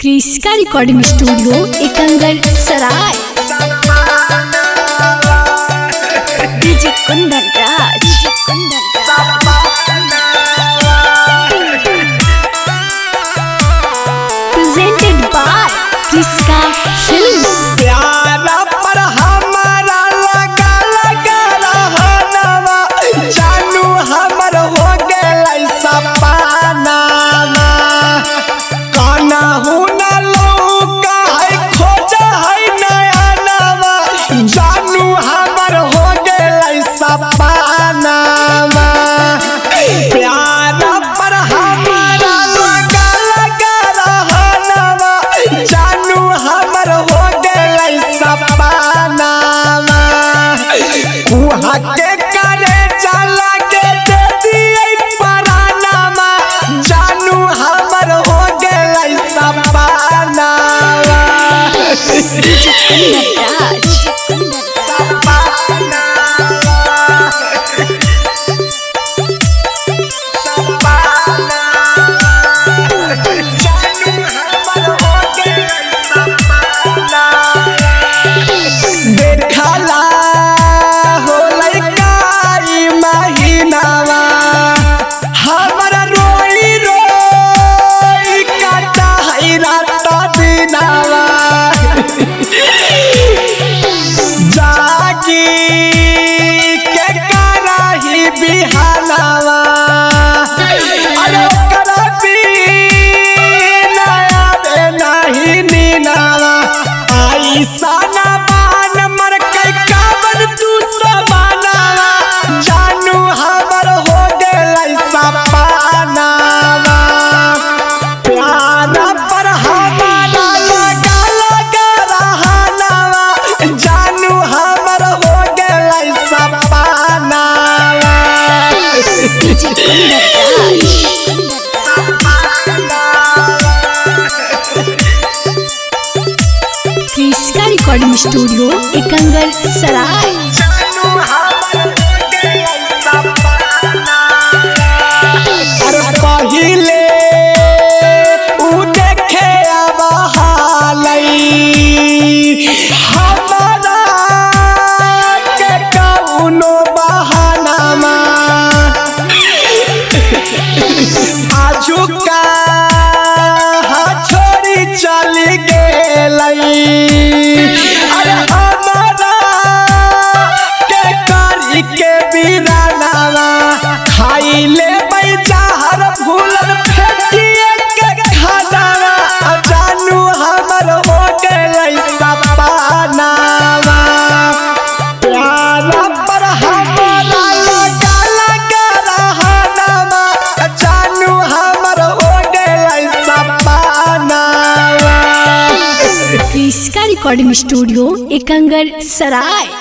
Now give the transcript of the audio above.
क्रिस्का recording studio Ekangar Sarai. DJ Kundan Raj presented by Kriska films. प्यारा पर हमारा लगा लगा रहनवा जानू हमर हो गेलै सपनावा काना हुना लौका है खोज है नया नवा जानू हमर हो गेलै सपनावा प्यारा पर हमारा लगा लगा रहनवा जानू हमर हो गेलै सपनावा उहा के करे चला के दे दिए परानावा जानू हमर हो गेलै सपनावा डीजे कुंदन राज देखला होलै काई महीनावा हमरा रोई रोई काटा है रात दिनावा जागी के कराही बिहानावा अरे ओकरा बिना आवे नहीं नीनावा आई साना बान मर के कावन तू सबानावा जानू हमर हो गेलै सपनावा प्यारा पर हमारा लगा लगा रहनवा जानू हमर हो गेलै सपनावा डीजे कुंदन क्रिस्का रिकॉर्डिंग स्टूडियो एकंगर सराय। अरे पहिले उ देखे अब हालै हमारा के कौनो बहानामा आजुका छोड़ी चली गेलै अरे हमारा के करी के बिरानावा खाई ले जहर भूलन फेंकिए के खानावा जानू हमर हो गेलै सपनावा प्यारा पर हमारा लगा लगा रहनवा जानू हमर हो गेलै सपनावा क्रिस्का रिकॉर्डिंग स्टूडियो एकंगर सराय।